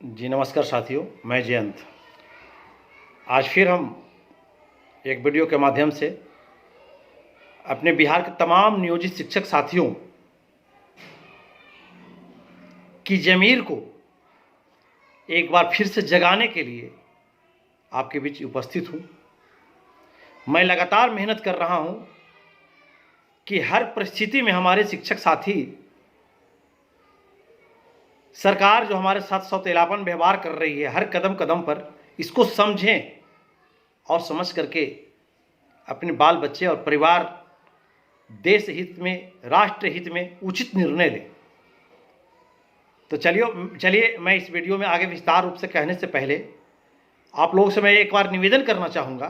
जी नमस्कार साथियों, मैं जयंत। आज फिर हम एक वीडियो के माध्यम से अपने बिहार के तमाम नियोजित शिक्षक साथियों की ज़मीर को एक बार फिर से जगाने के लिए आपके बीच उपस्थित हूँ। मैं लगातार मेहनत कर रहा हूँ कि हर परिस्थिति में हमारे शिक्षक साथी सरकार जो हमारे साथ सौतेलापन व्यवहार कर रही है हर कदम कदम पर, इसको समझें और समझ करके अपने बाल बच्चे और परिवार, देश हित में, राष्ट्र हित में उचित निर्णय लें। तो चलिए मैं इस वीडियो में आगे विस्तार रूप से कहने से पहले आप लोगों से मैं एक बार निवेदन करना चाहूँगा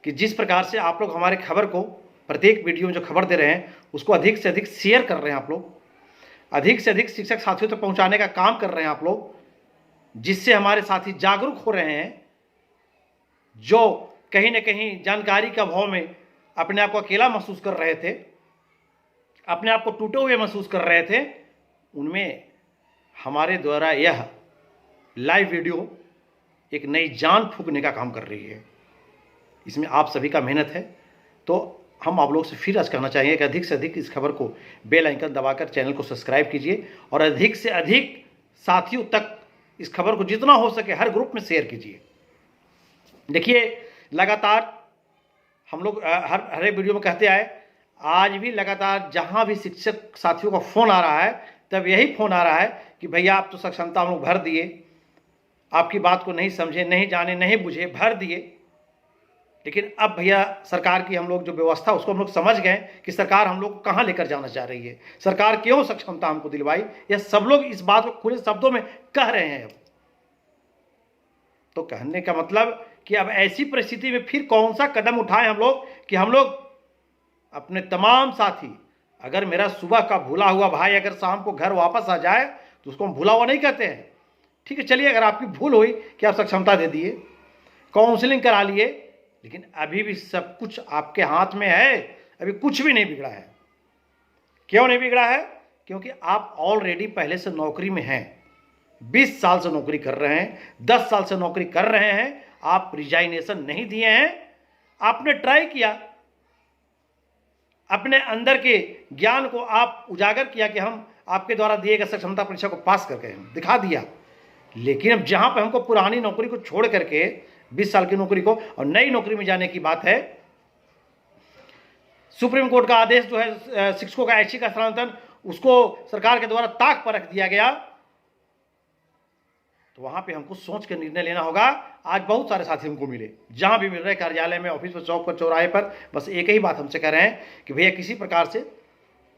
कि जिस प्रकार से आप लोग हमारे खबर को, प्रत्येक वीडियो में जो खबर दे रहे हैं उसको अधिक से अधिक शेयर कर रहे हैं, आप लोग अधिक से अधिक शिक्षक साथियों तक पहुंचाने का काम कर रहे हैं आप लोग, जिससे हमारे साथी जागरूक हो रहे हैं। जो कहीं ना कहीं जानकारी के अभाव में अपने आप को अकेला महसूस कर रहे थे, अपने आप को टूटे हुए महसूस कर रहे थे, उनमें हमारे द्वारा यह लाइव वीडियो एक नई जान फूंकने का काम कर रही है। इसमें आप सभी का मेहनत है। तो हम आप लोग से फिर आज कहना चाहेंगे कि अधिक से अधिक इस खबर को बेल आइकन दबाकर चैनल को सब्सक्राइब कीजिए और अधिक से अधिक साथियों तक इस खबर को जितना हो सके हर ग्रुप में शेयर कीजिए। देखिए, लगातार हम लोग हर एक वीडियो में कहते आए, आज भी लगातार जहां भी शिक्षक साथियों का फ़ोन आ रहा है तब यही फ़ोन आ रहा है कि भैया आप तो सक्षमता हम लोग भर दिए, आपकी बात को नहीं समझे, नहीं जाने, नहीं बुझे, भर दिए। लेकिन अब भैया सरकार की हम लोग जो व्यवस्था उसको हम लोग समझ गए कि सरकार हम लोग को कहाँ लेकर जाना चाह रही है, सरकार क्यों सक्षमता हमको दिलवाई। यह सब लोग इस बात को खुले शब्दों में कह रहे हैं। अब तो कहने का मतलब कि अब ऐसी परिस्थिति में फिर कौन सा कदम उठाएं हम लोग कि हम लोग अपने तमाम साथी, अगर मेरा सुबह का भूला हुआ भाई अगर शाम को घर वापस आ जाए तो उसको हम भूला हुआ नहीं कहते हैं। ठीक है, चलिए अगर आपकी भूल हुई कि आप सक्षमता दे दिए, काउंसलिंग करा लिए, लेकिन अभी भी सब कुछ आपके हाथ में है, अभी कुछ भी नहीं बिगड़ा है। क्यों नहीं बिगड़ा है? क्योंकि आप ऑलरेडी पहले से नौकरी में हैं, 20 साल से नौकरी कर रहे हैं, 10 साल से नौकरी कर रहे हैं, आप रिजाइनेशन नहीं दिए हैं, आपने ट्राई किया, अपने अंदर के ज्ञान को आप उजागर किया कि हम आपके द्वारा दिए गए सक्षमता परीक्षा को पास करके हम दिखा दिया। लेकिन अब जहां पर हमको पुरानी नौकरी को छोड़ करके 20 साल की नौकरी को और नई नौकरी में जाने की बात है, सुप्रीम कोर्ट का आदेश जो है शिक्षकों का ऐच्छिक स्थानांतरण उसको सरकार के द्वारा ताक पर रख दिया गया, तो वहां पे हमको सोच कर निर्णय लेना होगा। आज बहुत सारे साथी हमको मिले, जहां भी मिल रहे, कार्यालय में, ऑफिस पर, चौक पर, चौराहे पर, बस एक ही बात हमसे कह रहे हैं कि भैया किसी प्रकार से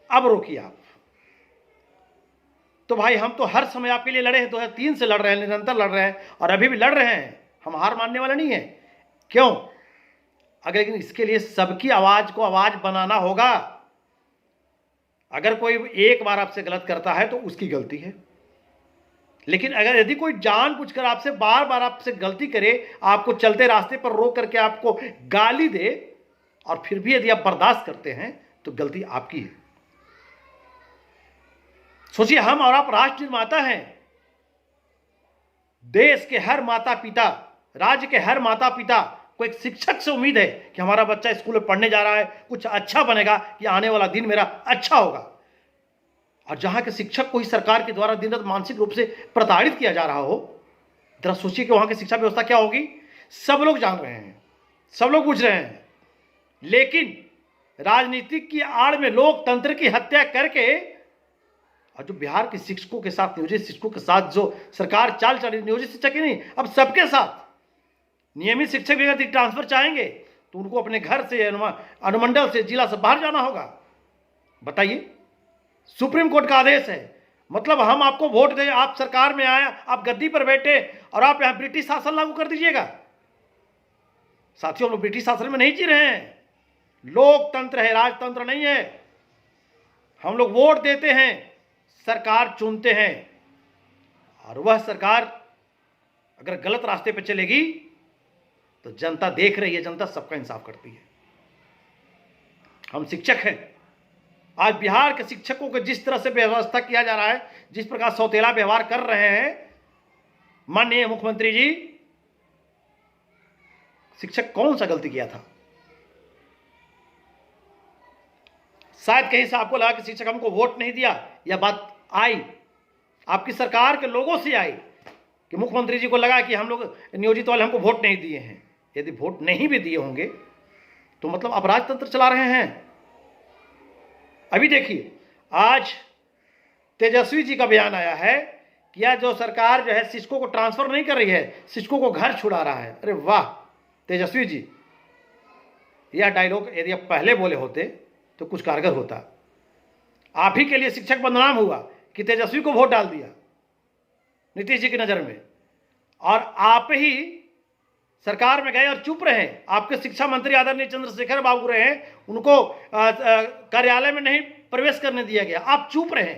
अब रोकिए आप। तो भाई हम तो हर समय आपके लिए लड़े हैं, 2003 से लड़ रहे हैं, निरंतर लड़ रहे हैं और अभी भी लड़ रहे हैं, हम हार मानने वाले नहीं है। क्यों? अगर लेकिन इसके लिए सबकी आवाज को आवाज बनाना होगा। अगर कोई एक बार आपसे गलत करता है तो उसकी गलती है, लेकिन अगर यदि कोई जानबूझकर आपसे बार बार आपसे गलती करे, आपको चलते रास्ते पर रोक करके आपको गाली दे और फिर भी यदि आप बर्दाश्त करते हैं तो गलती आपकी है। सोचिए, हम और आप राष्ट्र निर्माता हैं। देश के हर माता पिता, राज्य के हर माता पिता को एक शिक्षक से उम्मीद है कि हमारा बच्चा स्कूल में पढ़ने जा रहा है, कुछ अच्छा बनेगा, कि आने वाला दिन मेरा अच्छा होगा। और जहां के शिक्षक को ही सरकार के द्वारा दिन रात मानसिक रूप से प्रताड़ित किया जा रहा हो, जरा सोचिए कि वहां की शिक्षा व्यवस्था क्या होगी। सब लोग जान रहे हैं, सब लोग बुझ रहे हैं, लेकिन राजनीतिक की आड़ में लोकतंत्र की हत्या करके और जो बिहार के शिक्षकों के साथ, नियोजित शिक्षकों के साथ जो सरकार चाल चल रही, नियोजित शिक्षक ही नहीं, अब सबके साथ, नियमित शिक्षक भी अगर ट्रांसफर चाहेंगे तो उनको अपने घर से, अनुमंडल से, जिला से बाहर जाना होगा। बताइए, सुप्रीम कोर्ट का आदेश है, मतलब हम आपको वोट दें, आप सरकार में आए, आप गद्दी पर बैठे और आप यहां ब्रिटिश शासन लागू कर दीजिएगा। साथियों, हम लोग ब्रिटिश शासन में नहीं जी रहे हैं, लोकतंत्र है, राजतंत्र नहीं है। हम लोग वोट देते हैं, सरकार चुनते हैं, और वह सरकार अगर गलत रास्ते पर चलेगी तो जनता देख रही है, जनता सबका इंसाफ करती है। हम शिक्षक हैं। आज बिहार के शिक्षकों को जिस तरह से व्यवस्था किया जा रहा है, जिस प्रकार सौतेला व्यवहार कर रहे हैं, माननीय मुख्यमंत्री जी, शिक्षक कौन सा गलती किया था? शायद कहीं से आपको लगा कि शिक्षक हमको वोट नहीं दिया, यह बात आई आपकी सरकार के लोगों से आई कि मुख्यमंत्री जी को लगा कि हम लोग नियोजित वाले हमको वोट नहीं दिए हैं। यदि वोट नहीं भी दिए होंगे तो मतलब आप राजतंत्र चला रहे हैं। अभी देखिए, आज तेजस्वी जी का बयान आया है कि यह जो सरकार जो है शिक्षकों को ट्रांसफर नहीं कर रही है, शिक्षकों को घर छुड़ा रहा है। अरे वाह तेजस्वी जी, यह डायलॉग यदि आप पहले बोले होते तो कुछ कारगर होता। आप ही के लिए शिक्षक बदनाम हुआ कि तेजस्वी को वोट डाल दिया नीतीश जी की नजर में, और आप ही सरकार में गए और चुप रहे। आपके शिक्षा मंत्री आदरणीय चंद्रशेखर बाबू रहे, उनको कार्यालय में नहीं प्रवेश करने दिया गया, आप चुप रहे।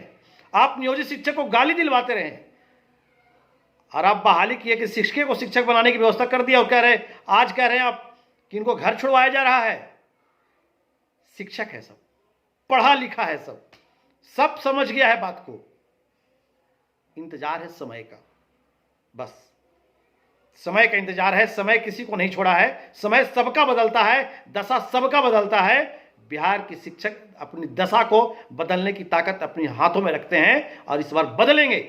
आप नियोजित शिक्षक को गाली दिलवाते रहे और आप बहाली किए कि शिक्षक को शिक्षक बनाने की व्यवस्था कर दिया, और आज कह रहे हैं आप कि इनको घर छुड़वाया जा रहा है। शिक्षक है सब, पढ़ा लिखा है सब समझ गया है बात को। इंतजार है समय का, बस समय का इंतजार है। समय किसी को नहीं छोड़ा है, समय सबका बदलता है, दशा सबका बदलता है। बिहार के शिक्षक अपनी दशा को बदलने की ताकत अपने हाथों में रखते हैं और इस बार बदलेंगे।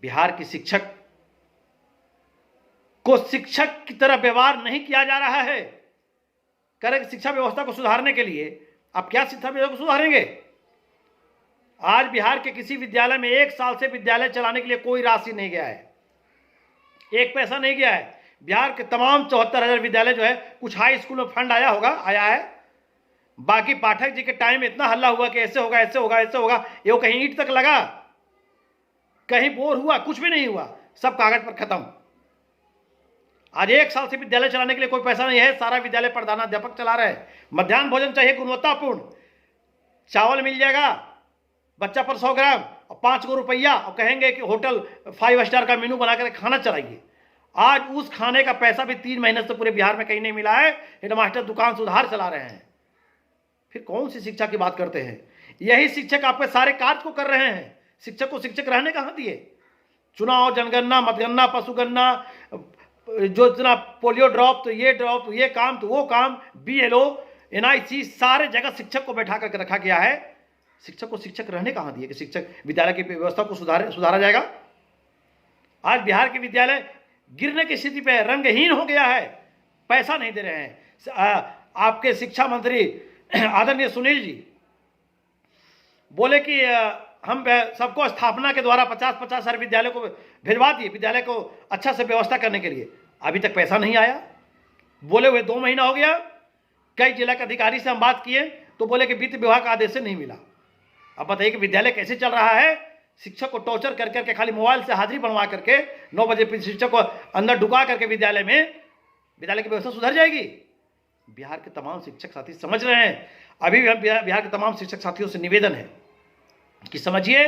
बिहार के शिक्षक को शिक्षक की तरह व्यवहार नहीं किया जा रहा है। कह रहे शिक्षा व्यवस्था को सुधारने के लिए आप क्या शिक्षा व्यवस्था को सुधारेंगे? आज बिहार के किसी विद्यालय में 1 साल से विद्यालय चलाने के लिए कोई राशि नहीं गया है, 1 पैसा नहीं गया है। बिहार के तमाम 74,000 विद्यालय जो है, कुछ हाई स्कूल में फंड आया है। बाकी पाठक जी के टाइम में इतना हल्ला हुआ कि ऐसे होगा ऐसे होगा ऐसे होगा, ये कहीं ईंट तक लगा, कहीं बोर हुआ, कुछ भी नहीं हुआ, सब कागज पर खत्म। आज 1 साल से विद्यालय चलाने के लिए कोई पैसा नहीं है, सारा विद्यालय प्रधानाध्यापक चला रहे हैं। मध्याह्न भोजन चाहिए गुणवत्तापूर्ण, चावल मिल जाएगा बच्चा पर 100 ग्राम और 5 रुपया, और कहेंगे कि होटल 5 स्टार का मेनू बनाकर खाना चलाइए। आज उस खाने का पैसा भी 3 महीने से पूरे बिहार में कहीं नहीं मिला है। हेडमास्टर दुकान सुधार चला रहे हैं, फिर कौन सी शिक्षा की बात करते हैं? यही शिक्षक आपके सारे कार्य को कर रहे हैं। शिक्षक को शिक्षक रहने कहाँ दिए? चुनाव, जनगणना, मतगणना, पशुगणना, जो इतना पोलियो ड्रॉप तो ये काम तो वो काम, BLO, NIC, सारे जगह शिक्षक को बैठा करके रखा गया है। शिक्षक को शिक्षक रहने कहाँ दिए कि शिक्षक विद्यालय की व्यवस्था को सुधारा जाएगा? आज बिहार के विद्यालय गिरने की स्थिति पे रंगहीन हो गया है, पैसा नहीं दे रहे हैं। आपके शिक्षा मंत्री आदरणीय सुनील जी बोले कि हम सबको स्थापना के द्वारा 50-50 हज़ार विद्यालय को भिजवा दिए, विद्यालय को अच्छा से व्यवस्था करने के लिए। अभी तक पैसा नहीं आया, बोले हुए 2 महीना हो गया। कई जिला के अधिकारी से हम बात किए तो बोले कि वित्त विभाग का आदेश से नहीं मिला। अब बताइए कि विद्यालय कैसे चल रहा है? शिक्षक को टॉर्चर कर करके, खाली मोबाइल से हाजिरी बनवा करके 9 बजे फिर शिक्षक को अंदर ढुका करके विद्यालय की व्यवस्था सुधर जाएगी? बिहार के तमाम शिक्षक साथी समझ रहे हैं। अभी भी हम बिहार के तमाम शिक्षक साथियों से निवेदन है कि समझिए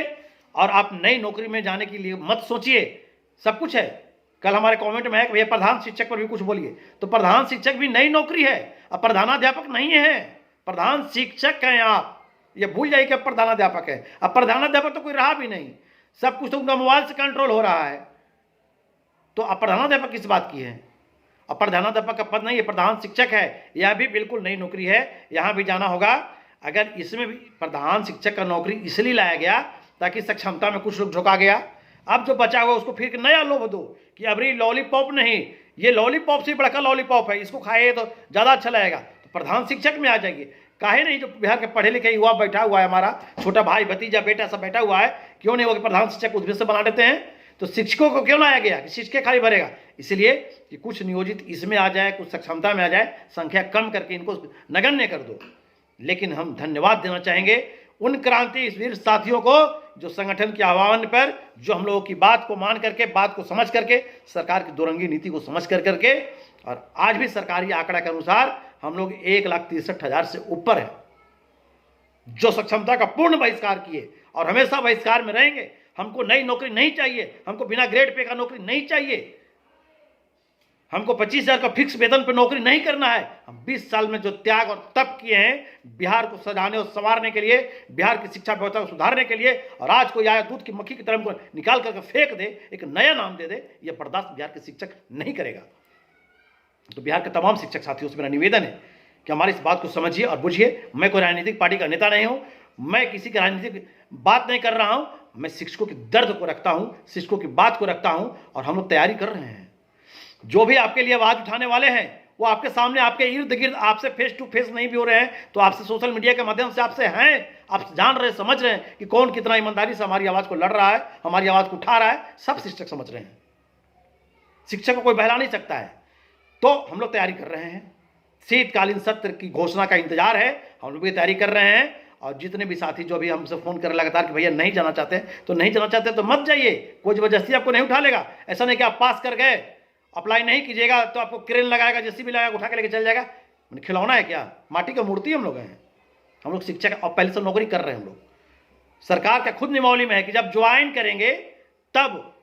और आप नई नौकरी में जाने के लिए मत सोचिए। सब कुछ है। कल हमारे कमेंट में है कि भैया प्रधान शिक्षक पर भी कुछ बोलिए, तो प्रधान शिक्षक भी नई नौकरी है, अब प्रधानाध्यापक नहीं है, प्रधान शिक्षक हैं आप। ये भूल जाइए कि अब प्रधानाध्यापक है। अब प्रधानाध्यापक तो कोई रहा भी नहीं, सब कुछ तो उनका मोबाइल से कंट्रोल हो रहा है। तो अब प्रधानाध्यापक किस बात की है? अब प्रधानाध्यापक का पद नहीं है, प्रधान शिक्षक है। यह भी बिल्कुल नई नौकरी है, यहाँ भी जाना होगा। अगर इसमें भी प्रधान शिक्षक का नौकरी इसलिए लाया गया ताकि सक्षमता में कुछ लोग झुका गया। अब जो बचा हुआ उसको फिर नया लोभ दो कि अब ये लॉलीपॉप नहीं, ये लॉलीपॉप से बड़का लॉलीपॉप है, इसको खाए तो ज़्यादा अच्छा लगेगा। तो प्रधान शिक्षक में आ जाइए। काहे नहीं? जो बिहार के पढ़े लिखे युवा बैठा हुआ है, हमारा छोटा भाई भतीजा बेटा सब बैठा हुआ है, क्यों नहीं वो प्रधान शिक्षक उसमें से बना देते हैं? तो शिक्षकों को क्यों लाया गया कि शिक्षक खाली भरेगा? इसलिए कि कुछ नियोजित इसमें आ जाए, कुछ सक्षमता में आ जाए, संख्या कम करके इनको नगण्य कर दो। लेकिन हम धन्यवाद देना चाहेंगे उन क्रांतिवीर साथियों को जो संगठन के आह्वान पर, जो हम लोगों की बात को मान करके, बात को समझ करके, सरकार की दोरंगी नीति को समझ करके, और आज भी सरकारी आंकड़ा के अनुसार हम लोग 1,63,000 से ऊपर है, जो सक्षमता का पूर्ण बहिष्कार किए और हमेशा बहिष्कार में रहेंगे। हमको नई नौकरी नहीं चाहिए, हमको बिना ग्रेड पे का नौकरी नहीं चाहिए। हमको 25,000 का फिक्स वेतन पर नौकरी नहीं करना है। हम 20 साल में जो त्याग और तप किए हैं बिहार को सजाने और संवारने के लिए, बिहार की शिक्षा व्यवस्था को सुधारने के लिए, और आज कोई आया दूध की मक्खी की तरह को निकाल करके फेंक दे, एक नया नाम दे दे, यह बर्दाश्त बिहार के शिक्षक नहीं करेगा। तो बिहार के तमाम शिक्षक साथियों से मेरा निवेदन है कि हमारी इस बात को समझिए और बुझिए। मैं कोई राजनीतिक पार्टी का नेता नहीं हूं, मैं किसी की राजनीतिक बात नहीं कर रहा हूं, मैं शिक्षकों के दर्द को रखता हूं, शिक्षकों की बात को रखता हूं, और हम लोग तैयारी कर रहे हैं। जो भी आपके लिए आवाज उठाने वाले हैं वो आपके सामने, आपके इर्द गिर्द, आपसे फेस टू फेस नहीं भी हो रहे हैं तो आपसे सोशल मीडिया के माध्यम से आपसे हैं, आप जान रहे हैं, समझ रहे हैं कि कौन कितना ईमानदारी से हमारी आवाज को लड़ रहा है, हमारी आवाज को उठा रहा है। सब शिक्षक समझ रहे हैं, शिक्षक को कोई बहला नहीं सकता है। तो हम लोग तैयारी कर रहे हैं, शीतकालीन सत्र की घोषणा का इंतजार है, हम लोग भी तैयारी कर रहे हैं। और जितने भी साथी जो भी हमसे फोन कर लगातार कि भैया नहीं जाना चाहते तो नहीं जाना चाहते तो मत जाइए, कोई जबरदस्ती आपको नहीं उठा लेगा। ऐसा नहीं कि आप पास कर गए, अप्लाई नहीं कीजिएगा तो आपको क्रेन लगाएगा, जैसी भी लगाएगा, उठा के लेके चल जाएगा। मैंने खिलौना है क्या? माटी का मूर्ति हम लोग हैं। हम लोग शिक्षक और पहले से नौकरी कर रहे हैं। हम लोग सरकार का खुद नियमावली में है कि जब ज्वाइन करेंगे तब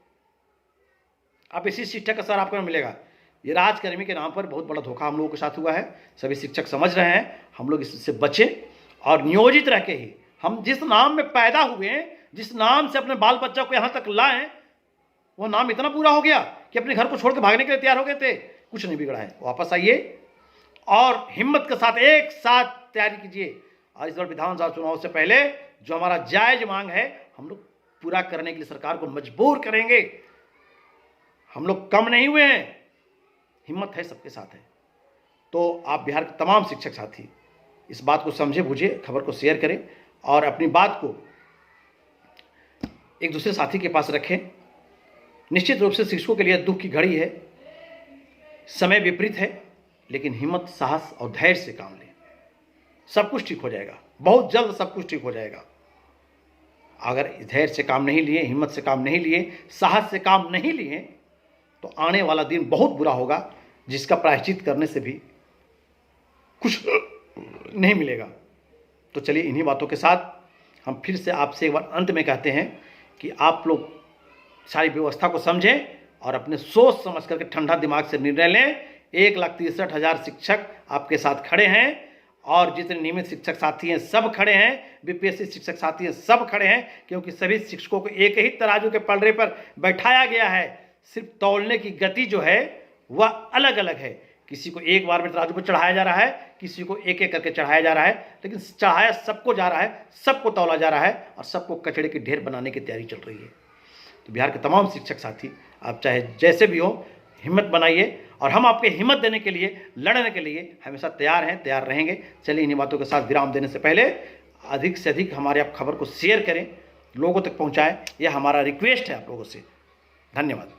आप इसी शिक्षक का सर आपको मिलेगा। ये राजकर्मी के नाम पर बहुत बड़ा धोखा हम लोगों के साथ हुआ है, सभी शिक्षक समझ रहे हैं। हम लोग इससे बचें और नियोजित रह के ही, हम जिस नाम में पैदा हुए हैं, जिस नाम से अपने बाल बच्चा को यहाँ तक लाएं, वो नाम इतना पूरा हो गया कि अपने घर को छोड़ के भागने के लिए तैयार हो गए थे। कुछ नहीं बिगड़ा है, वापस आइए और हिम्मत के साथ एक साथ तैयारी कीजिए। और इस बार विधानसभा चुनाव से पहले जो हमारा जायज मांग है हम लोग पूरा करने के लिए सरकार को मजबूर करेंगे। हम लोग कम नहीं हुए हैं, हिम्मत है, सबके साथ है। तो आप बिहार के तमाम शिक्षक साथी इस बात को समझे बुझे, खबर को शेयर करें और अपनी बात को एक दूसरे साथी के पास रखें। निश्चित रूप से शिक्षकों के लिए दुख की घड़ी है, समय विपरीत है, लेकिन हिम्मत, साहस और धैर्य से काम लें, सब कुछ ठीक हो जाएगा। बहुत जल्द सब कुछ ठीक हो जाएगा। अगर धैर्य से काम नहीं लिए, हिम्मत से काम नहीं लिए, साहस से काम नहीं लिए तो आने वाला दिन बहुत बुरा होगा, जिसका प्रायश्चित करने से भी कुछ नहीं मिलेगा। तो चलिए इन्हीं बातों के साथ हम फिर से आपसे एक बार अंत में कहते हैं कि आप लोग सारी व्यवस्था को समझें और अपने सोच समझ करके ठंडा दिमाग से निर्णय लें। 1,63,000 शिक्षक आपके साथ खड़े हैं और जितने नियमित शिक्षक साथी हैं सब खड़े हैं, बीपीएससी शिक्षक साथी हैं सब खड़े हैं, क्योंकि सभी शिक्षकों को एक ही तराजू के पलड़े पर बैठाया गया है। सिर्फ तौलने की गति जो है वह अलग अलग है। किसी को एक बार में तराजू पर चढ़ाया जा रहा है, किसी को एक एक करके चढ़ाया जा रहा है, लेकिन चढ़ाया सबको जा रहा है, सबको तौला जा रहा है और सबको कचड़े की ढेर बनाने की तैयारी चल रही है। तो बिहार के तमाम शिक्षक साथी आप चाहे जैसे भी हो, हिम्मत बनाइए और हम आपके हिम्मत देने के लिए, लड़ने के लिए हमेशा तैयार हैं, तैयार रहेंगे। चलिए इन्हीं बातों के साथ विराम देने से पहले अधिक से अधिक हमारे आप खबर को शेयर करें, लोगों तक पहुंचाएं, यह हमारा रिक्वेस्ट है आप लोगों से। धन्यवाद।